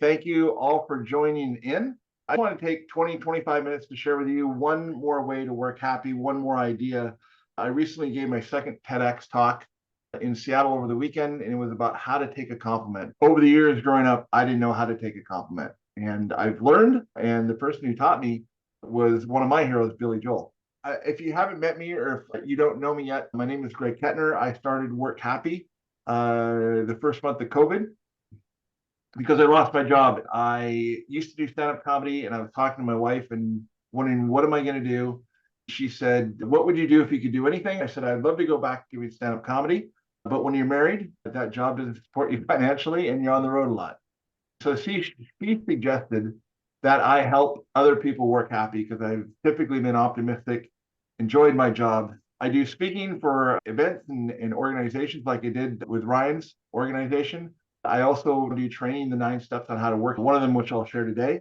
Thank you all for joining in. I want to take 20, 25 minutes to share with you one more way to work happy, one more idea. I recently gave my second TEDx talk in Seattle over the weekend, and it was about how to take a compliment. Over the years growing up, I didn't know how to take a compliment. And I've learned, and the person who taught me was one of my heroes, Billy Joel. If you haven't met me or if you don't know me yet, my name is Kettner. I started WorkHappy the first month of COVID because I lost my job. I used to do stand-up comedy, and I was talking to my wife and wondering, what am I going to do? She said, what would you do if you could do anything? I said, I'd love to go back to doing stand-up comedy, but when you're married, that job doesn't support you financially and you're on the road a lot. So she suggested that I help other people work happy because I've typically been optimistic, enjoyed my job. I do speaking for events and organizations like I did with Ryan's organization. I also do training, the 9 steps on how to work, one of them which I'll share today.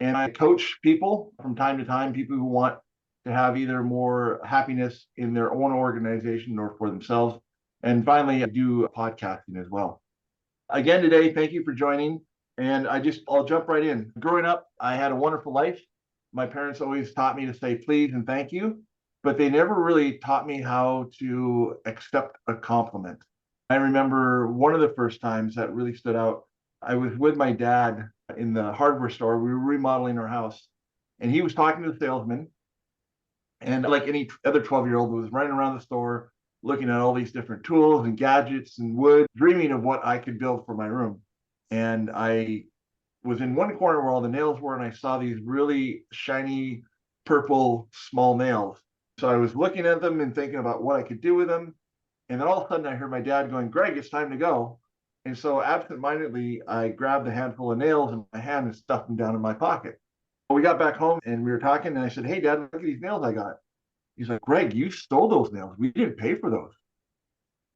And I coach people from time to time, people who want to have either more happiness in their own organization or for themselves. And finally, I do podcasting as well. Again today, thank you for joining. And I'll jump right in. Growing up, I had a wonderful life. My parents always taught me to say please and thank you, but they never really taught me how to accept a compliment. I remember one of the first times that really stood out. I was with my dad in the hardware store. We were remodeling our house, and he was talking to the salesman. And like any other 12-year-old, was running around the store, looking at all these different tools and gadgets and wood, dreaming of what I could build for my room. And I was in one corner where all the nails were, and I saw these really shiny purple small nails. So I was looking at them and thinking about what I could do with them. And then all of a sudden I heard my dad going, Greg, it's time to go. And so absentmindedly, I grabbed a handful of nails in my hand and stuffed them down in my pocket. We got back home and we were talking, and I said, hey, Dad, look at these nails I got. He's like, Greg, you stole those nails. We didn't pay for those.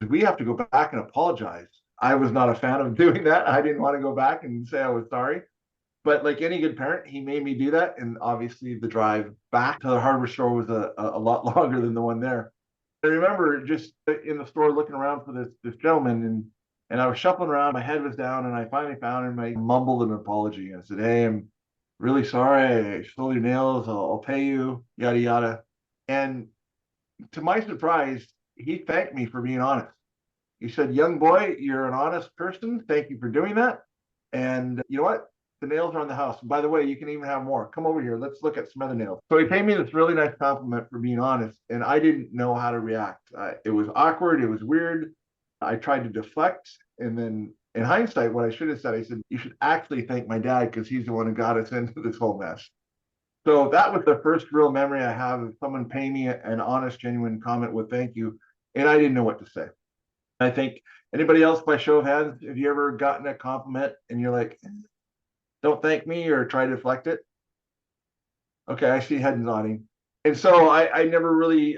We have to go back and apologize. I was not a fan of doing that. I didn't want to go back and say I was sorry. But like any good parent, he made me do that. And obviously the drive back to the hardware store was a lot longer than the one there. I remember just in the store looking around for this gentleman, and I was shuffling around, my head was down, and I finally found him. I mumbled an apology. I said, hey, I'm really sorry. I stole your nails. I'll pay you, yada, yada. And to my surprise, he thanked me for being honest. He said, young boy, you're an honest person. Thank you for doing that. And you know what? The nails are on the house. And by the way, you can even have more. Come over here. Let's look at some other nails. So he paid me this really nice compliment for being honest, and I didn't know how to react. It was awkward. It was weird. I tried to deflect. And then in hindsight, what I should have said, I said, you should actually thank my dad because he's the one who got us into this whole mess. So that was the first real memory I have of someone paying me an honest, genuine comment with thank you. And I didn't know what to say. I think anybody else, by show of hands, have you ever gotten a compliment and you're like, don't thank me, or try to deflect it? Okay, I see head nodding. And so I never really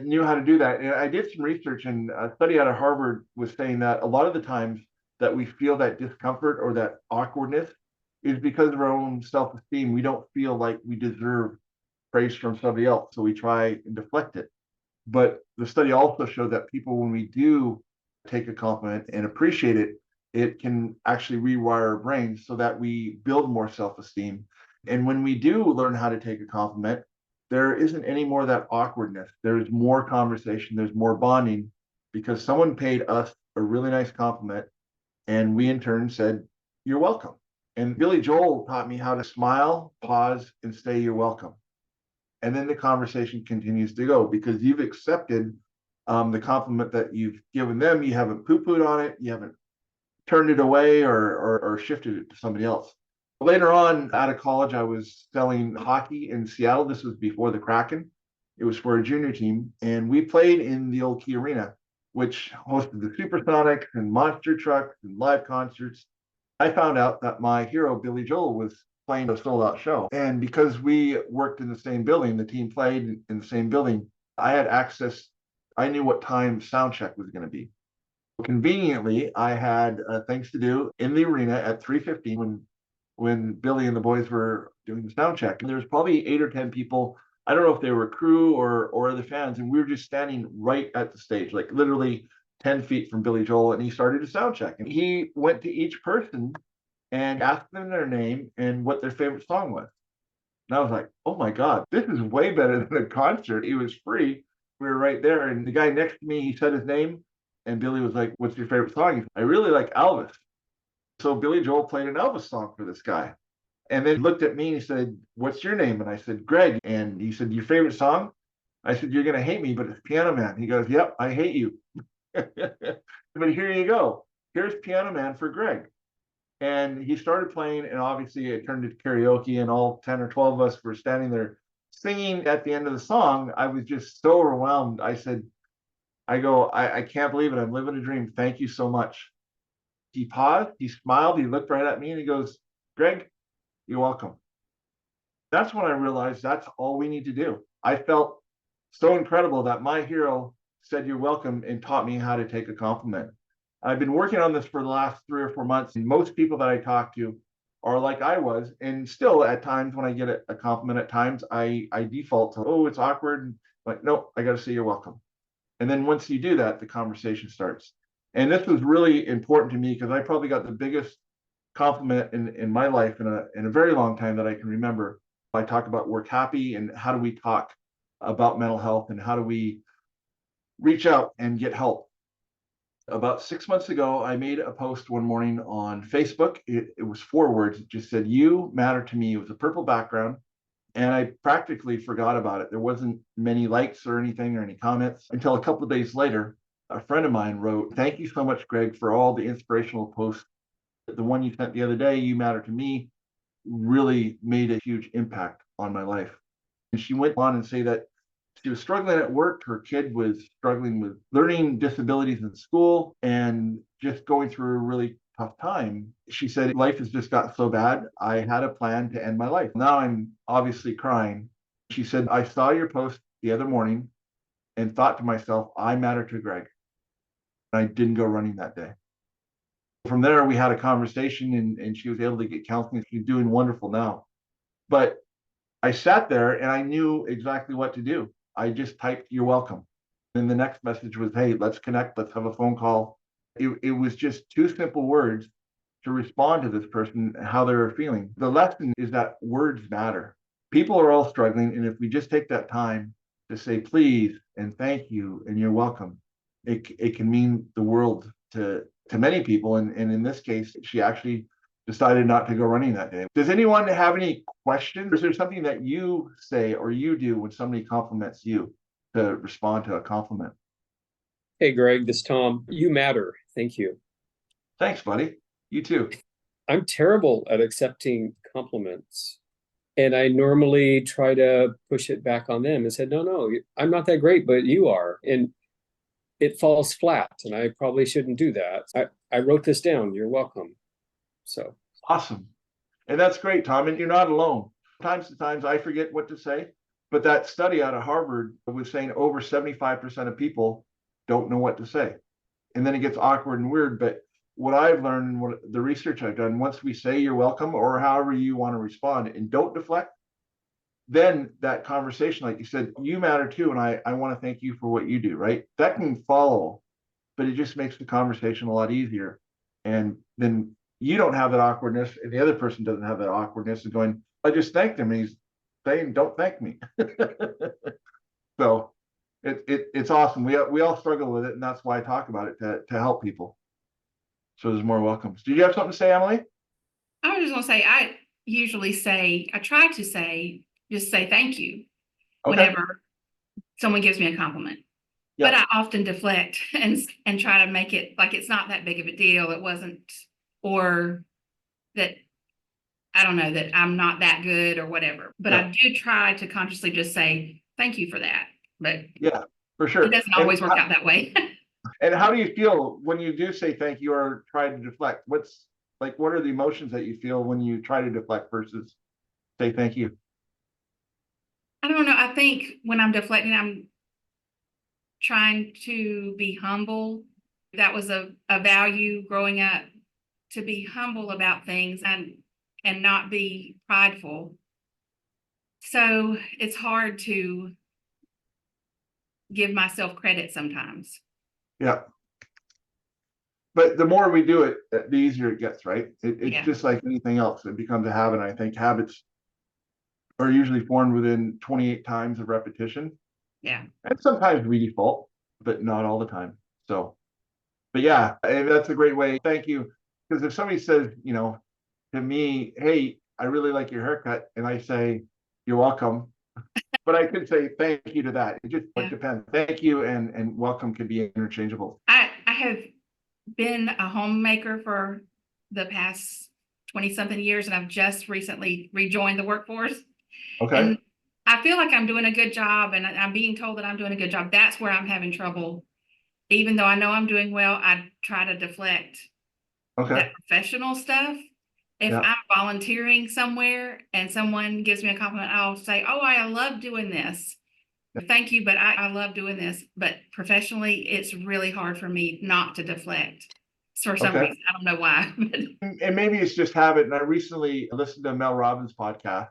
knew how to do that. And I did some research, and a study out of Harvard was saying that a lot of the times that we feel that discomfort or that awkwardness is because of our own self-esteem. We don't feel like we deserve praise from somebody else, so we try and deflect it. But the study also showed that people, when we do take a compliment and appreciate it, it can actually rewire our brains so that we build more self-esteem. And when we do learn how to take a compliment, there isn't any more of that awkwardness. There's more conversation, there's more bonding, because someone paid us a really nice compliment, and we in turn said, you're welcome. And Billy Joel taught me how to smile, pause, and say you're welcome. And then the conversation continues to go because you've accepted the compliment that you've given them. You haven't poo-pooed on it. You haven't turned it away or shifted it to somebody else. Later on, out of college, I was selling hockey in Seattle. This was before the Kraken. It was for a junior team, and we played in the old Key Arena, which hosted the Supersonics and monster trucks and live concerts. I found out that my hero, Billy Joel, was playing a sold-out show. And because we worked in the same building, the team played in the same building, I had access. I knew what time sound check was going to be. Conveniently, I had things to do in the arena at 3:15 when Billy and the boys were doing the sound check. And there was probably 8 or 10 people. I don't know if they were crew or other fans, and we were just standing right at the stage, like literally 10 feet from Billy Joel, and he started a sound check. And he went to each person and asked them their name and what their favorite song was. And I was like, oh my God, this is way better than a concert. It was free. We were right there. And the guy next to me, he said his name. And Billy was like, what's your favorite song? He said, I really like Elvis. So Billy Joel played an Elvis song for this guy. And then he looked at me and he said, what's your name? And I said, Greg. And he said, your favorite song? I said, you're going to hate me, but it's Piano Man. He goes, yep, I hate you. But here you go. Here's Piano Man for Greg. And he started playing, and obviously it turned into karaoke, and all 10 or 12 of us were standing there singing at the end of the song. I was just so overwhelmed. I can't believe it. I'm living a dream. Thank you so much. He paused, he smiled, he looked right at me, and he goes, Greg, you're welcome. That's when I realized that's all we need to do. I felt so incredible that my hero said you're welcome and taught me how to take a compliment. I've been working on this for the last 3 or 4 months, and most people that I talk to are like I was. And still, at times when I get a compliment, at times I default to, oh, it's awkward. And like, no, I got to say you're welcome. And then once you do that, the conversation starts. And this was really important to me because I probably got the biggest compliment in my life in a very long time that I can remember. I talk about WorkHappy and how do we talk about mental health and how do we reach out and get help. About 6 months ago, I made a post one morning on Facebook. It was 4 words. It just said, you matter to me. It was a purple background. And I practically forgot about it. There wasn't many likes or anything or any comments until a couple of days later, a friend of mine wrote, thank you so much, Greg, for all the inspirational posts. The one you sent the other day, you matter to me, really made a huge impact on my life. And she went on and say that she was struggling at work. Her kid was struggling with learning disabilities in school and just going through a really tough time. She said, life has just got so bad. I had a plan to end my life. Now I'm obviously crying. She said, I saw your post the other morning and thought to myself, I matter to Greg. And I didn't go running that day. From there, we had a conversation and she was able to get counseling. She's doing wonderful now. But I sat there and I knew exactly what to do. I just typed, you're welcome. Then the next message was, hey, let's connect. Let's have a phone call. It was just 2 simple words to respond to this person, how they were feeling. The lesson is that words matter. People are all struggling. And if we just take that time to say, please, and thank you, and you're welcome, it can mean the world to many people. And in this case, she actually decided not to go running that day. Does anyone have any questions? Is there something that you say or you do when somebody compliments you to respond to a compliment? Hey, Greg, this is Tom. You matter. Thank you. Thanks, buddy. You too. I'm terrible at accepting compliments. And I normally try to push it back on them and said, no, I'm not that great, but you are. And it falls flat. And I probably shouldn't do that. I wrote this down. You're welcome. So awesome. And that's great, Tom. And you're not alone. Times I forget what to say. But that study out of Harvard was saying over 75% of people don't know what to say. And then it gets awkward and weird. But what I've learned and what the research I've done, once we say you're welcome or however you want to respond and don't deflect, then that conversation, like you said, you matter too. And I want to thank you for what you do, right? That can follow, but it just makes the conversation a lot easier. And then you don't have that awkwardness and the other person doesn't have that awkwardness of going, I just thanked him and he's saying, don't thank me. So it's awesome. We all struggle with it, and that's why I talk about it to help people. So there's more welcomes. Did you have something to say, Emily? I was just gonna say, I try to say, just say thank you whenever someone gives me a compliment. Yep. But I often deflect and try to make it like it's not that big of a deal. It wasn't, or that I don't know, that I'm not that good or whatever. But I do try to consciously just say thank you for that. But yeah, for sure. It doesn't always work out that way. And how do you feel when you do say thank you or try to deflect? What are the emotions that you feel when you try to deflect versus say thank you? I don't know. I think when I'm deflecting, I'm trying to be humble. That was a value growing up, to be humble about things and not be prideful. So it's hard to give myself credit sometimes. Yeah. But the more we do it, the easier it gets, right? It's Yeah. just like anything else. It becomes a habit. I think habits are usually formed within 28 times of repetition. Yeah. And sometimes we default, but not all the time. So, but yeah, and that's a great way. Thank you. Because if somebody says, you know, to me, hey, I really like your haircut, and I say, you're welcome. But I could say thank you to that. It just Yeah. depends. Thank you and welcome could be interchangeable. I have been a homemaker for the past 20 something years, and I've just recently rejoined the workforce. Okay. And I feel like I'm doing a good job, and I'm being told that I'm doing a good job. That's where I'm having trouble. Even though I know I'm doing well, I try to deflect Okay. that professional stuff. If Yeah. I'm volunteering somewhere and someone gives me a compliment, I'll say, oh, I love doing this. Thank you, but I love doing this. But professionally, it's really hard for me not to deflect for some Okay. reason. I don't know why. And maybe it's just habit. And I recently listened to Mel Robbins' podcast,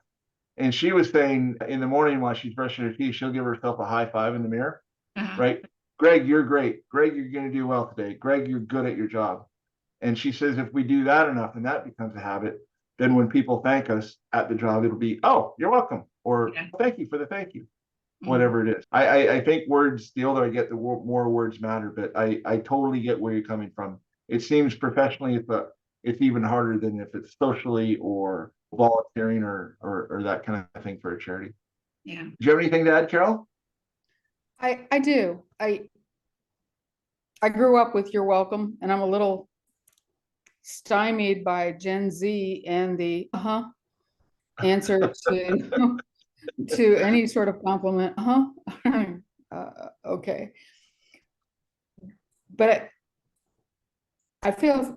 and she was saying in the morning while she's brushing her teeth, she'll give herself a high five in the mirror, right? Greg, you're great. Greg, you're going to do well today. Greg, you're good at your job. And she says if we do that enough and that becomes a habit, then when people thank us at the job, it'll be, oh, you're welcome, or Yeah. thank you for the thank you, whatever it is. I think words, the older I get, the more words matter, but I totally get where you're coming from. It seems professionally, it's even harder than if it's socially or volunteering or that kind of thing for a charity. Yeah. Do you have anything to add, Carol? I do. I grew up with "you're welcome," and I'm a little stymied by Gen Z and the answer to to any sort of compliment. Okay. But I feel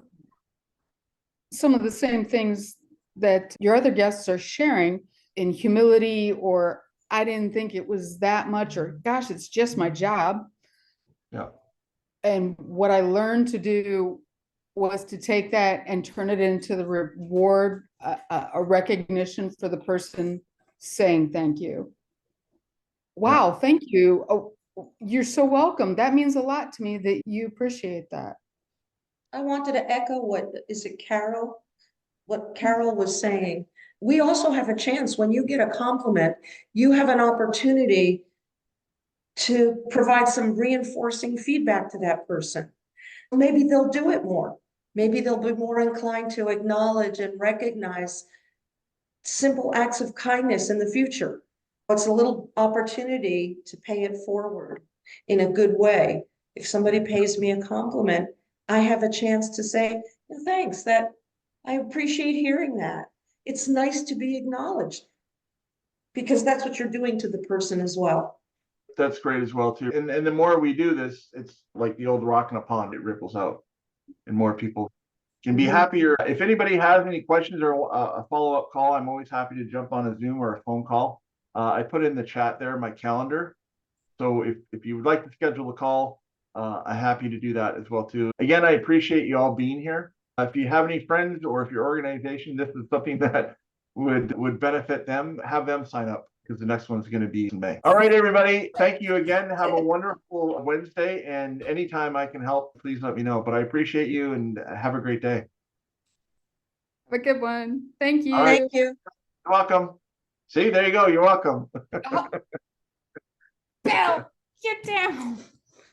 some of the same things that your other guests are sharing in humility, or I didn't think it was that much, or gosh, it's just my job. Yeah. And what I learned to do was to take that and turn it into the reward, a recognition for the person saying thank you. Wow, thank you. Oh, you're so welcome. That means a lot to me that you appreciate that. I wanted to echo what Carol was saying. We also have a chance when you get a compliment, you have an opportunity to provide some reinforcing feedback to that person. Maybe they'll do it more. Maybe they'll be more inclined to acknowledge and recognize simple acts of kindness in the future. It's a little opportunity to pay it forward in a good way. If somebody pays me a compliment, I have a chance to say, thanks, that I appreciate hearing that. It's nice to be acknowledged because that's what you're doing to the person as well. That's great as well too. And the more we do this, it's like the old rock in a pond, it ripples out and more people can be happier. If anybody has any questions or a follow-up call, I'm always happy to jump on a Zoom or a phone call. I put in the chat there my calendar. So if you would like to schedule a call, I'm happy to do that as well too. Again, I appreciate you all being here. If you have any friends or if your organization, this is something that would benefit them, have them sign up because the next one's going to be in May. All right, everybody. Thank you again. Have a wonderful Wednesday. And anytime I can help, please let me know. But I appreciate you and have a great day. Have a good one. Thank you. Thank you. You're welcome. See, there you go. You're welcome. Bill, get down.